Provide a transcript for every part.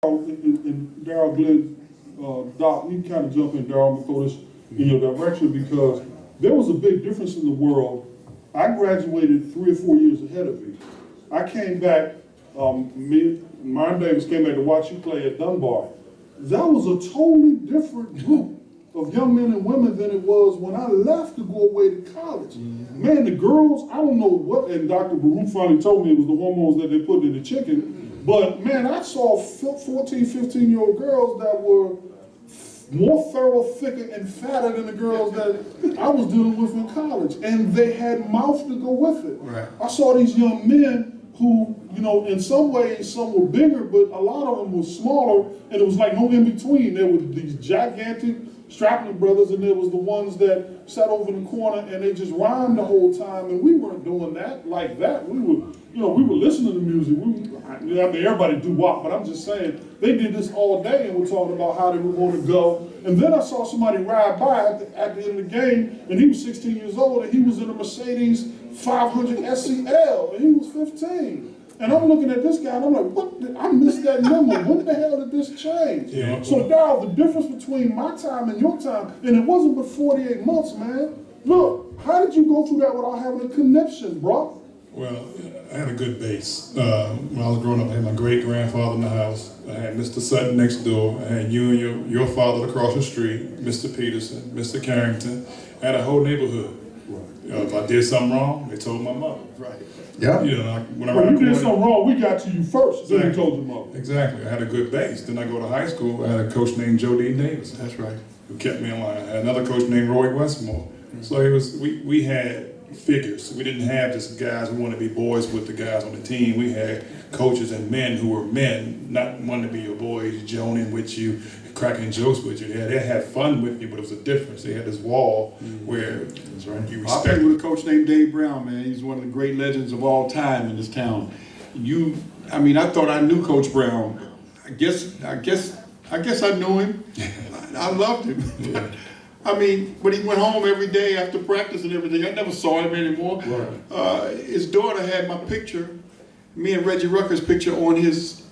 And Darryl Glenn, Doc, you kind of jump in, Darryl, before this in your direction, because there was a big difference in the world. I graduated 3 or 4 years ahead of you. I came back, Myron Davis came back to watch you play at Dunbar. That was a totally different group of young men and women than it was when I left to go away to college. Man, the girls, I don't know what, and Dr. Baruch finally told me it was the hormones that they put in the chicken, but man, I saw 14, 15-year-old girls that were more thorough, thicker, and fatter than the girls that I was dealing with in college, and they had mouth to go with it. Right. I saw these young men who, you know, in some ways, some were bigger, but a lot of them were smaller, and it was like no in between. There were these gigantic strapping brothers, and there was the ones that sat over in the corner and they just rhymed the whole time, and we weren't doing that like that. We were, you know, we were listening to music. I mean, everybody do wop, but I'm just saying, they did this all day and were talking about how they were going to go. And then I saw somebody ride by at the end of the game, and he was 16 years old, and he was in a Mercedes 500 SEL, and he was 15. And I'm looking at this guy, and I'm like, what? I missed that memo. When the hell did this change? Yeah. So, Darryl, the difference between my time and your time, and it wasn't but 48 months, man. Look, how did you go through that without having a connection, bro? Well, I had a good base. When I was growing up, I had my great-grandfather in the house. I had Mr. Sutton next door. I had you and your father across the street, Mr. Peterson, Mr. Carrington. I had a whole neighborhood. Right. If I did something wrong, they told my mother. Right. Yeah. You know, when I when you did something wrong, we got to you first. Exactly. Then we told your mother. Exactly. I had a good base. Then I go to high school. I had a coach named Joe D. Davis. That's right. Who kept me in line. I had another coach named Roy Westmore. So it was we had figures. We didn't have just guys who wanted to be boys with the guys on the team. We had coaches and men who were men, not wanting to be your boys, joning with you, cracking jokes with you. They had fun with you, but it was a difference. They had this wall where That's right. you I respect. played with a coach named Dave Brown, man. He's one of the great legends of all time in this town. I thought I knew Coach Brown. I guess I knew him. I loved him. Yeah. But he went home every day after practice and everything. I never saw him anymore. Right. His daughter had my picture, me and Reggie Rucker's picture on his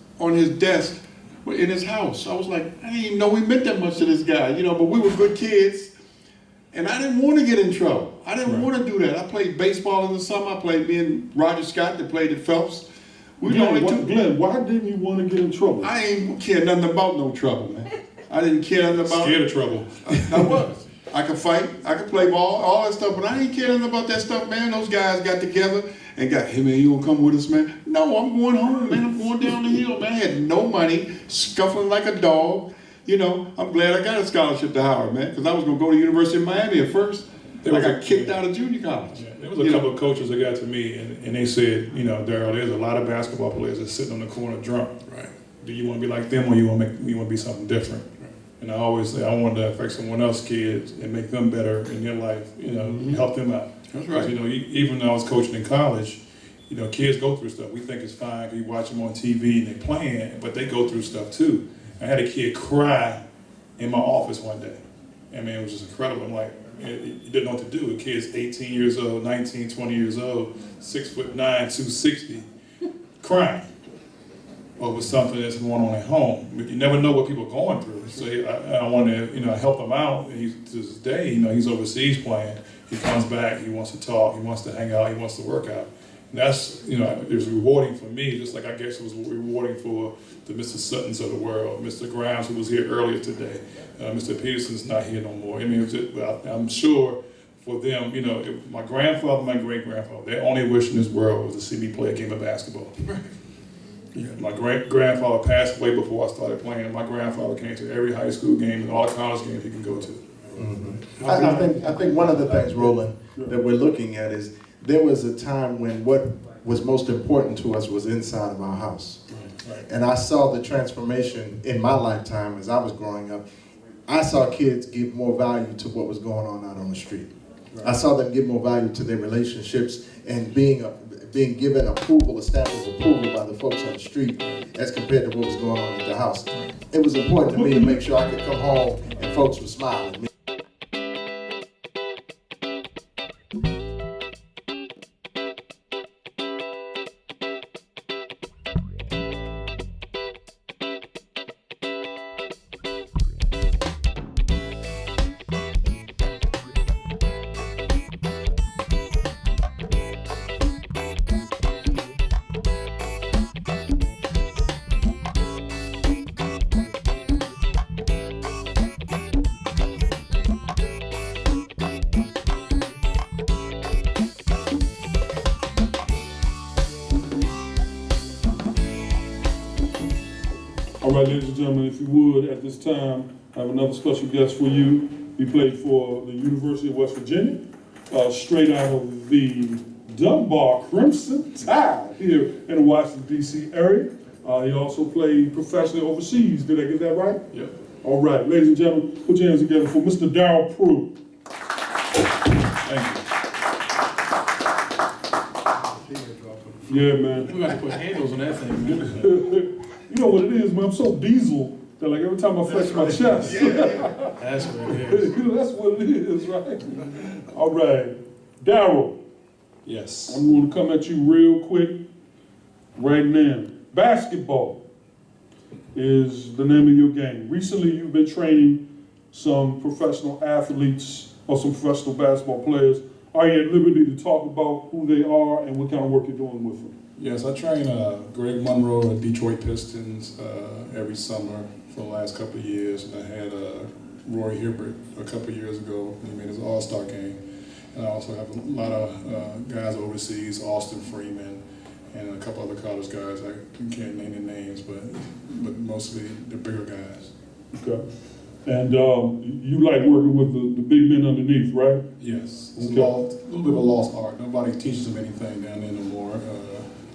desk in his house. I was like, I didn't even know we meant that much to this guy, you know, but we were good kids. And I didn't want to get in trouble. I didn't want to do that. I played baseball in the summer. I played me and Roger Scott that played at Phelps. Glenn, why didn't you want to get in trouble? I ain't care nothing about no trouble, man. I didn't care nothing about Scared of trouble. I was. I could fight, I could play ball, all that stuff, but I didn't care nothing about that stuff, man. Those guys got together and got, hey man, you gonna come with us, man? No, I'm going home, man. I'm going down the hill, man. I had no money, scuffling like a dog. You know, I'm glad I got a scholarship to Howard, man, because I was gonna go to the University of Miami at first. I got kicked out of junior college. Yeah, there was a couple of coaches that got to me and they said, you know, Darryl, there's a lot of basketball players that sitting on the corner drunk. Right. Do you want to be like them or you want to be something different? And I always say I wanted to affect someone else's kids and make them better in their life, you know, help them out. That's right. You know, even though I was coaching in college, you know, kids go through stuff. We think it's fine because you watch them on TV and they're playing, but they go through stuff too. I had a kid cry in my office one day. I mean, it was just incredible. I'm like, you didn't know what to do. A kid's 18 years old, 19, 20 years old, 6'9", 260, crying over something that's going on at home. But you never know what people are going through. So I want to, you know, help him out. And to this day, you know, he's overseas playing. He comes back, he wants to talk, he wants to hang out, he wants to work out. And that's, you know, it was rewarding for me, just like I guess it was rewarding for the Mr. Suttons of the world, Mr. Grimes, who was here earlier today. Mr. Peterson's not here no more. I mean, I'm sure for them, you know, my grandfather, my great-grandfather, their only wish in this world was to see me play a game of basketball. Yeah, my great-grandfather passed away before I started playing, and my grandfather came to every high school game and all the college games he can go to. Mm-hmm. I think one of the things, Roland, that we're looking at is there was a time when what was most important to us was inside of our house. Right. And I saw the transformation in my lifetime as I was growing up. I saw kids give more value to what was going on out on the street. Right. I saw them give more value to their relationships and being given approval, a stamp of approval by the folks on the street as compared to what was going on at the house. It was important to me to make sure I could come home and folks were smiling at me. All right, ladies and gentlemen, if you would, at this time, I have another special guest for you. He played for the University of West Virginia, straight out of the Dunbar Crimson Tide here in the Washington, D.C. area. He also played professionally overseas. Did I get that right? Yep. All right, ladies and gentlemen, put your hands together for Mr. Darryl Prue. Thank you. Yeah, man. We got to put handles on that thing, man. You know what it is, man? I'm so diesel that like every time I flex my chest, That's what it is. you know, that's what it is, right? All right, Darryl, Yes. I'm going to come at you real quick right now. Basketball is the name of your game. Recently, you've been training some professional athletes or some professional basketball players. Are you at liberty to talk about who they are and what kind of work you're doing with them? Yes, I train Greg Monroe at Detroit Pistons every summer for the last couple of years, and I had Roy Hibbert a couple of years ago. He made his All-Star game. And I also have a lot of guys overseas, Austin Freeman, and a couple other college guys. I can't name their names, but mostly the bigger guys. Okay. And you like working with the big men underneath, right? Yes, it's Okay. a little bit of a lost art. Nobody teaches them anything down there no more.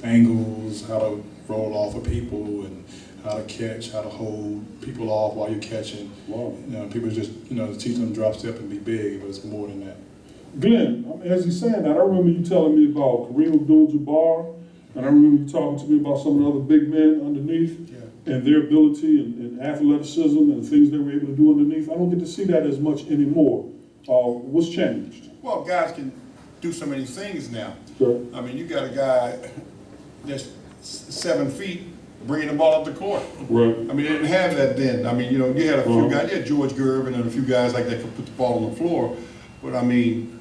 Angles, how to roll off of people, and how to catch, how to hold people off while you're catching. Wow. You know, people just, teach them drop step and be big, but it's more than that. Glenn, I mean, as you're saying that, I remember you telling me about Kareem Abdul-Jabbar, and I remember you talking to me about some of the other big men underneath and their ability and athleticism and things they were able to do underneath. I don't get to see that as much anymore. What's changed? Well, guys can do so many things now. Okay. I mean, you got a guy that's 7 feet bringing the ball up the court. Right. I mean, they didn't have that then. I mean, you had a few guys, you had George Gervin and a few guys like that could put the ball on the floor. But I mean,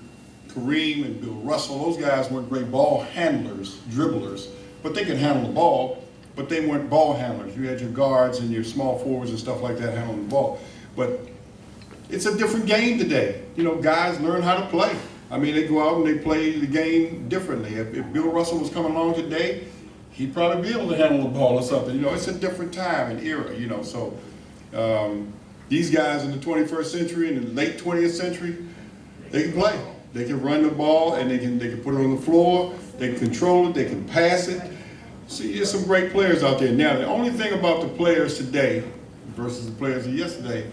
Kareem and Bill Russell, those guys weren't great ball handlers, dribblers, but they could handle the ball, but they weren't ball handlers. You had your guards and your small forwards and stuff like that handling the ball. But it's a different game today. Guys learn how to play. I mean, they go out and they play the game differently. If Bill Russell was coming along today, he'd probably be able to handle the ball or something. It's a different time and era, So these guys in the 21st century and the late 20th century, they can play. They can run the ball and they can put it on the floor. They can control it. They can pass it. See, there's some great players out there now. The only thing about the players today versus the players of yesterday,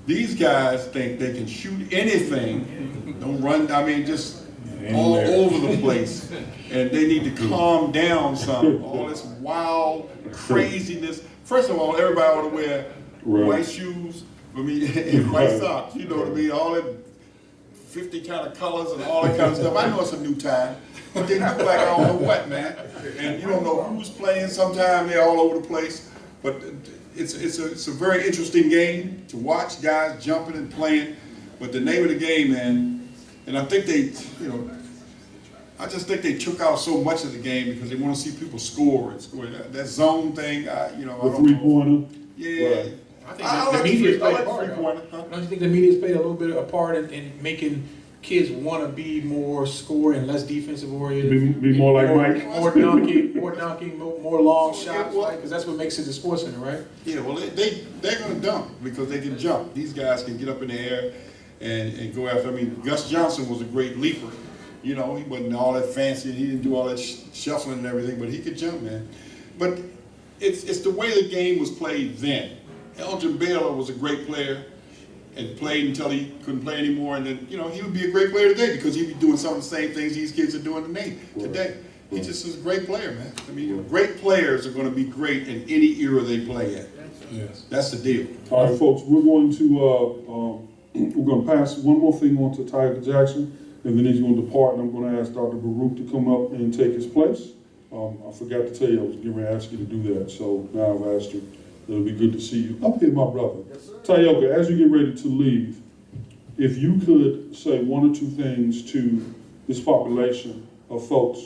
these guys think they can shoot anything. Don't run. I mean, just all over the place. And they need to calm down some. All this wild craziness. First of all, everybody ought to wear white shoes. And white socks. You know what I mean? All that 50 kind of colors and all that kind of stuff. I know it's a new time, but they look like I don't know what, man. And you don't know who's playing. Sometimes they're all over the place. But it's a very interesting game to watch, guys jumping and playing. But the name of the game, man, and I think I just think they took out so much of the game because they want to see people score and score. That zone thing, I don't know. The three-pointer? Yeah. Right. I think the media's played a part. Don't you think the media's played a little bit of a part in making kids want to be more score and less defensive oriented? Be more like Mike? More dunking, more long shots, right? Because that's what makes it a sports center, right? Yeah, well, they're going to dunk because they can jump. These guys can get up in the air and go after. I mean, Gus Johnson was a great leaper. He wasn't all that fancy. He didn't do all that shuffling and everything, but he could jump, man. But it's the way the game was played then. Elgin Baylor was a great player and played until he couldn't play anymore. And then, he would be a great player today because he'd be doing some of the same things these kids are doing today. He just is a great player, man. I mean, great players are going to be great in any era they play in. Yes. That's the deal. All right, folks, we're going to pass one more thing on to Tiger Jackson, and then he's going to depart, and I'm going to ask Dr. Baruch to come up and take his place. I forgot to tell you I was getting ready to ask you to do that, so now I've asked you. It'll be good to see you. Up here, my brother. Yes, sir. Tioga, as you get ready to leave, if you could say one or two things to this population of folks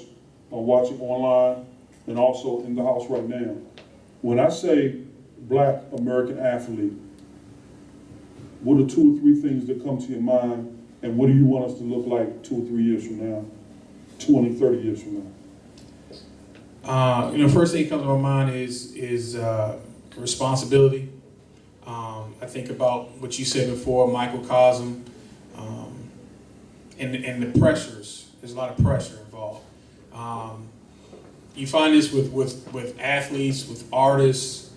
watching online and also in the house right now. When I say Black American athlete, what are 2 or 3 things that come to your mind, and what do you want us to look like 2 or 3 years from now, 20, 30 years from now? First thing that comes to my mind is responsibility. I think about what you said before, microcosm, and the pressures. There's a lot of pressure involved. You find this with athletes, with artists.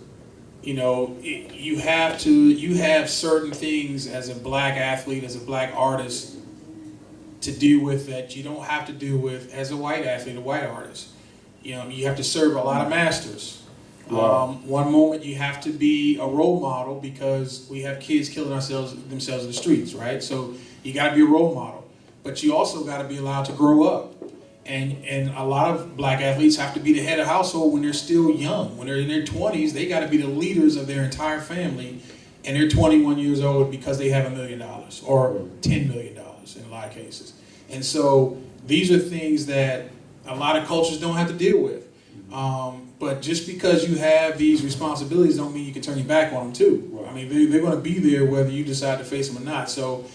You know, you have certain things as a black athlete, as a black artist, to deal with that you don't have to deal with as a white athlete, a white artist. You know, you have to serve a lot of masters. Wow. One moment you have to be a role model because we have kids killing themselves in the streets, right? So you got to be a role model, but you also got to be allowed to grow up. And a lot of black athletes have to be the head of household when they're still young. When they're in their 20s, they got to be the leaders of their entire family, and they're 21 years old because they have $1 million or $10 million in a lot of cases. And so these are things that a lot of cultures don't have to deal with. But just because you have these responsibilities don't mean you can turn your back on them too. Right. I mean, they're going to be there whether you decide to face them or not. So,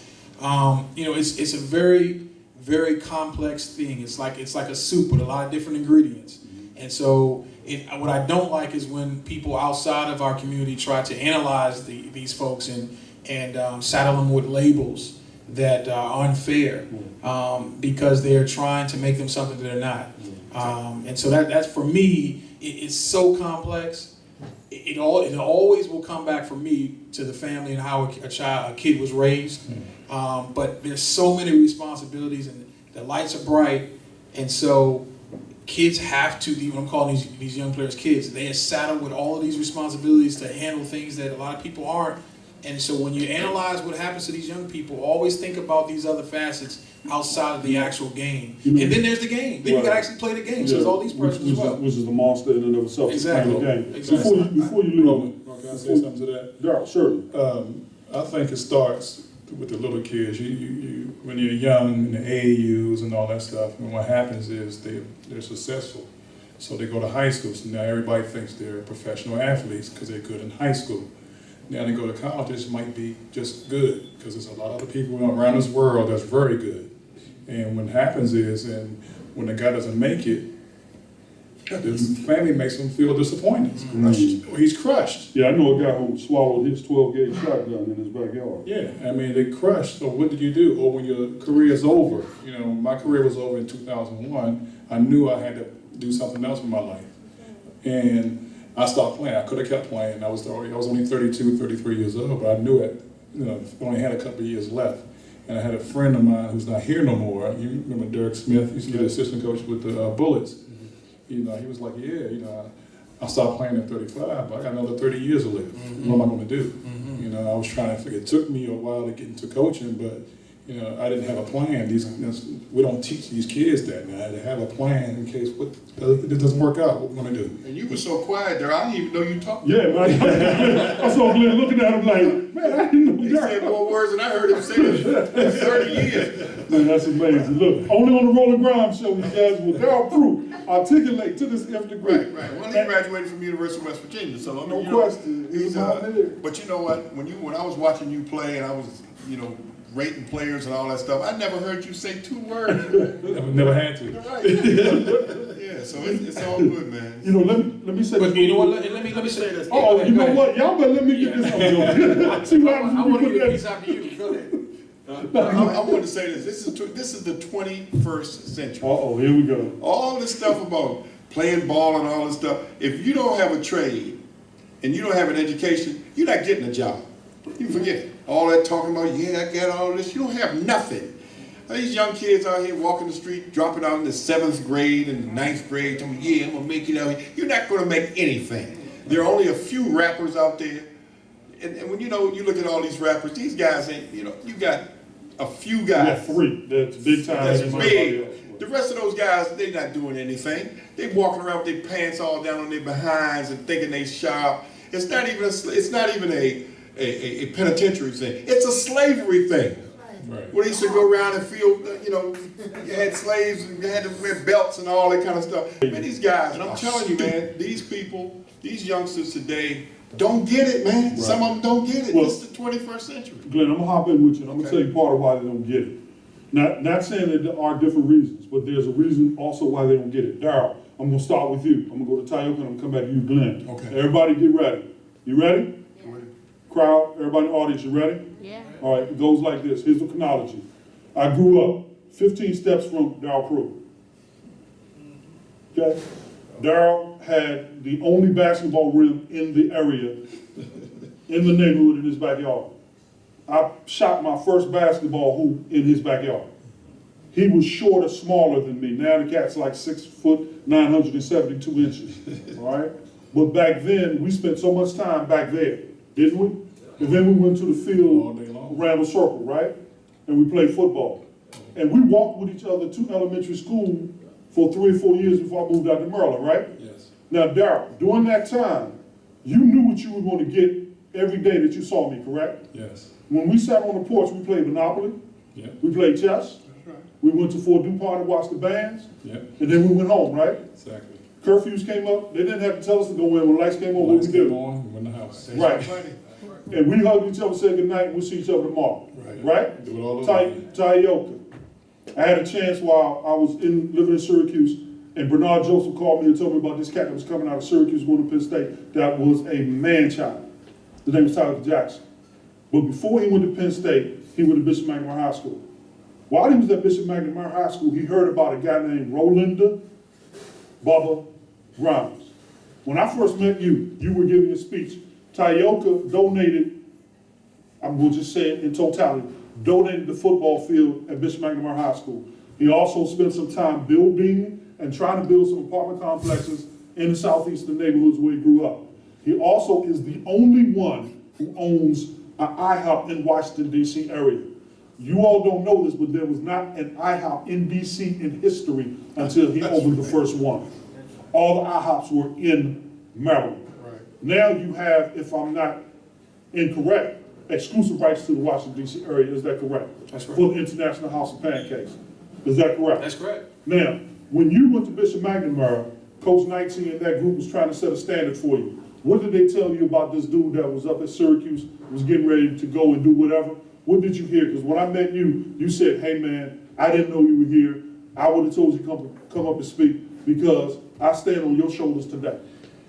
you know, it's a very, very complex thing. It's like a soup with a lot of different ingredients. And so what I don't like is when people outside of our community try to analyze these folks and saddle them with labels that are unfair because they're trying to make them something that they're not. And so that's for me, it's so complex. It always will come back for me to the family and how a kid was raised. But there's so many responsibilities and the lights are bright. And so kids have to, I'm calling these young players kids, they are saddled with all of these responsibilities to handle things that a lot of people aren't. And so when you analyze what happens to these young people, always think about these other facets outside of the actual game. You know, and then there's the game. Then you can actually play the game. So there's all these persons as well. Which is the monster in and of itself. Exactly. The game. Exactly. Before you leave, Can I say something to that? Daryl, certainly. I think it starts with the little kids. You when you're young, in the AAUs and all that stuff, and what happens is they're successful. So they go to high school. So now everybody thinks they're professional athletes because they're good in high school. Now they go to college, it might be just good because there's a lot of other people around this world that's very good. And what happens is, and when the guy doesn't make it, the family makes him feel disappointed. He's crushed. Yeah, I know a guy who swallowed his 12-gauge shotgun in his backyard. Yeah, I mean, they crushed. So what did you do? Or when your career is over, you know, my career was over in 2001, I knew I had to do something else with my life. And I stopped playing. I could have kept playing. I was only 32, 33 years old, but I knew it. You know, only had a couple of years left. And I had a friend of mine who's not here no more. You remember Derek Smith? He used to be the assistant coach with the Bullets. You know, he was like, yeah, you know, I stopped playing at 35, but I got another 30 years to live. What am I going to do? You know, I was trying to figure. It took me a while to get into coaching, but you know, I didn't have a plan. We don't teach these kids that now. To have a plan in case it doesn't work out, what we're going to do. And you were so quiet there, I didn't even know you talked. Yeah, man. I saw Glenn looking at him like, man, I didn't know He that. said more words than I heard him say in 30 years. Man, that's amazing. Look, only on the Roland GRIMES show, you guys will Daryl Prue articulate to this nth degree. Right. Well, he graduated from the University of West Virginia, so I mean, No question. He's, He's a pioneer. but you know what? When I was watching you play and I was, you know, rating players and all that stuff, I never heard you say 2 words. Never had to. Right. Yeah, so it's all good, man. You know, let me say But this. you know what? Let me say this. Oh, Go you know ahead. what? Y'all better let me get this on. See what happens I when want we to put get a that. piece after you. Go ahead. I want to say this. This is the 21st century. Uh-oh, here we go. All this stuff about playing ball and all this stuff, if you don't have a trade and you don't have an education, you're not getting a job. You forget it. All that talking about, yeah, I got all this, you don't have nothing. These young kids out here walking the street, dropping out in the 7th grade and the 9th grade, telling me, yeah, I'm gonna make it out here. You're not gonna make anything. There are only a few rappers out there. And when you look at all these rappers, these guys ain't, you got a few Yeah, guys. 3. That's big time. That's Everybody big. else. The rest of those guys, they're not doing anything. They walking around with their pants all down on their behinds and thinking they sharp. It's not even a penitentiary thing. It's a slavery thing. Right. We used to go around and feel, you had slaves and you had to wear belts and all that kind of stuff. Man, these guys, and I'm telling you, man, these people, these youngsters today don't get it, man. Right. Some of them don't get it. Well, This is the 21st century. Glenn, I'm gonna hop in with you, and I'm gonna Okay. tell you part of why they don't get it. Not saying that there are different reasons, but there's a reason also why they don't get it. Daryl, I'm gonna start with you. I'm gonna go to Tayoka and I'm gonna come back to you, Glenn. Okay. Everybody get ready. You ready? Yeah. Crowd, everybody in the audience, you ready? Yeah. All right, it goes like this. Here's the chronology. I grew up 15 steps from Darryl Crew. Okay? Darryl had the only basketball rim in the area, in the neighborhood, in his backyard. I shot my first basketball hoop in his backyard. He was shorter, smaller than me. Now the cat's like 6 foot, 972 inches, all right? But back then, we spent so much time back there, didn't we? And then we went to the All day field long. around the circle, right? And we played football. And we walked with each other to elementary school for 3 or 4 years before I moved out to Maryland, right? Yes. Now, Darryl, during that time, you knew what you were going to get every day that you saw me, correct? Yes. When we sat on the porch, we played Monopoly, Yep. we played chess, That's right. we went to Fort DuPont and watched the bands, Yep. and then we went home, right? Exactly. Curfews came up, they didn't have to tell us to go in. When lights came on, what Lights we came do? on, we're in the house. Right. And we hugged each other, said goodnight, and we'll see each other tomorrow. Right? Do it all over again. Tayoka. I had a chance while I was living in Syracuse, and Bernard Joseph called me and told me about this cat that was coming out of Syracuse going to Penn State that was a man-child. His name was Tyler Jackson. But before he went to Penn State, he went to Bishop McNamara High School. While he was at Bishop McNamara High School, he heard about a guy named Roland Bubba GRIMES. When I first met you, you were giving a speech. Tayoka donated, I'm going to just say it in totality, donated the football field at Bishop McNamara High School. He also spent some time building and trying to build some apartment complexes in the southeastern neighborhoods where he grew up. He also is the only one who owns an IHOP in Washington, D.C. area. You all don't know this, but there was not an IHOP in D.C. in history until he opened the first one. All the IHOPs were in Maryland. Right. Now you have, if I'm not incorrect, exclusive rights to the Washington, D.C. area. Is that correct? That's right. For the International House of Pancakes. Is that correct? That's correct. Now, when you went to Bishop McNamara, Coach 19 and that group was trying to set a standard for you. What did they tell you about this dude that was up at Syracuse, was getting ready to go and do whatever? What did you hear? Because when I met you, you said, hey man, I didn't know you were here. I would have told you to come up and speak because I stand on your shoulders today.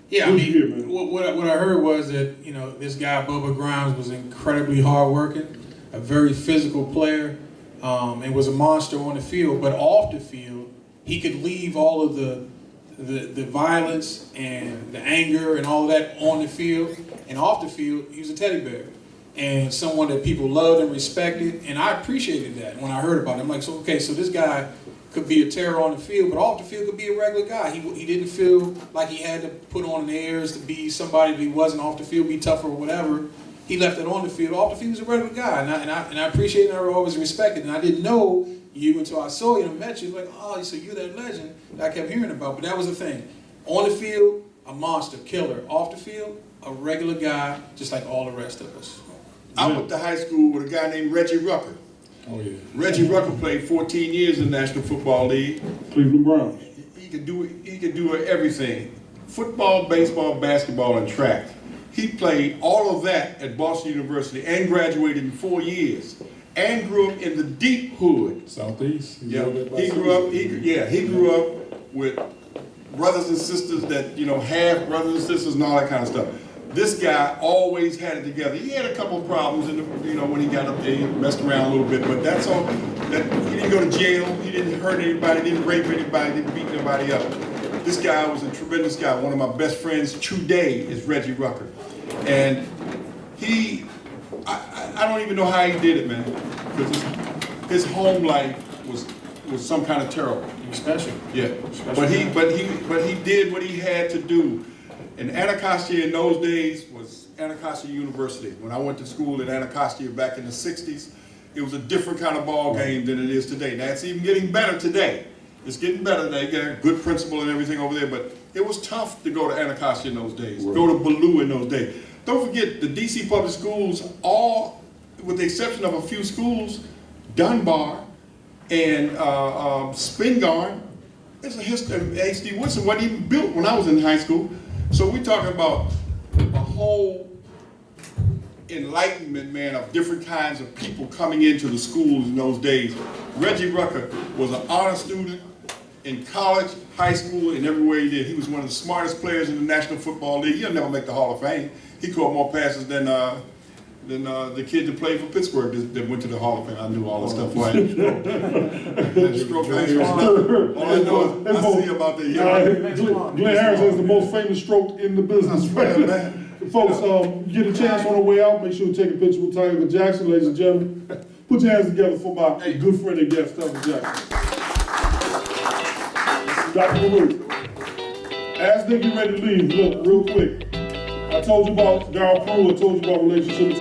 Yeah, What I did you hear, mean, man? what I heard was that, you know, this guy, Bubba Grimes, was incredibly hardworking, a very physical player, and was a monster on the field. But off the field, he could leave all of the violence and the anger and all of that on the field. And off the field, he was a teddy bear and someone that people loved and respected. And I appreciated that when I heard about it. I'm like, so okay, so this guy could be a terror on the field, but off the field could be a regular guy. He didn't feel like he had to put on the airs to be somebody that he wasn't off the field, be tougher or whatever. He left it on the field. Off the field, he was a regular guy, and I appreciate and I always respected. And I didn't know you until I saw you and met you. Like, oh, so you're that legend that I kept hearing about. But that was the thing. On the field, a monster, killer. Off the field, a regular guy, just like all the rest of us. I went to high school with a guy named Reggie Rucker. Oh yeah. Reggie Rucker played 14 years in the National Football League. Cleveland Browns. He could do everything. Football, baseball, basketball, and track. He played all of that at Boston University and graduated in 4 years. And grew up in the deep hood. Southeast. Yeah, he grew up with brothers and sisters that, you know, half brothers and sisters and all that kind of stuff. This guy always had it together. He had a couple of problems in the, you know, when he got up there, he messed around a little bit, but that's all. That he didn't go to jail. He didn't hurt anybody. Didn't rape anybody. Didn't beat nobody up. This guy was a tremendous guy. One of my best friends today is Reggie Rucker, and I don't even know how he did it, man, because his home life was some kind of terrible. He was special. Yeah, Special but he did what he had to do. And Anacostia in those days was Anacostia University. When I went to school at Anacostia back in the 60s, it was a different kind of ball game than it is today. Now it's even getting better today. It's getting better. They got a good principal and everything over there, but it was tough to go to Anacostia in those days, go to Ballou in those days. Don't forget, the DC public schools, all, with the exception of a few schools, Dunbar and Spingarn, there's a history. H.D. Woodson wasn't even built when I was in high school. So we're talking about a whole enlightenment, man, of different kinds of people coming into the schools in those days. Reggie Rucker was an honor student, in college, high school, and everywhere he did. He was one of the smartest players in the National Football League. He'll never make the Hall of Fame. He caught more passes than the kid that played for Pittsburgh that went to the Hall of Fame. I knew all that stuff before I had a stroke. That stroke thing was nothing. All I know is I see about the Glenn Harrison is the most famous stroke in the business right now. Folks, get a chance on the way out. Make sure you take a picture with Tiger Jackson, ladies and gentlemen. Put your hands together for my good friend and guest, Tiger Jackson. Dr. LaRue, as they get ready to leave, look, real quick. I told you about Darryl Prue, I told you about relationships.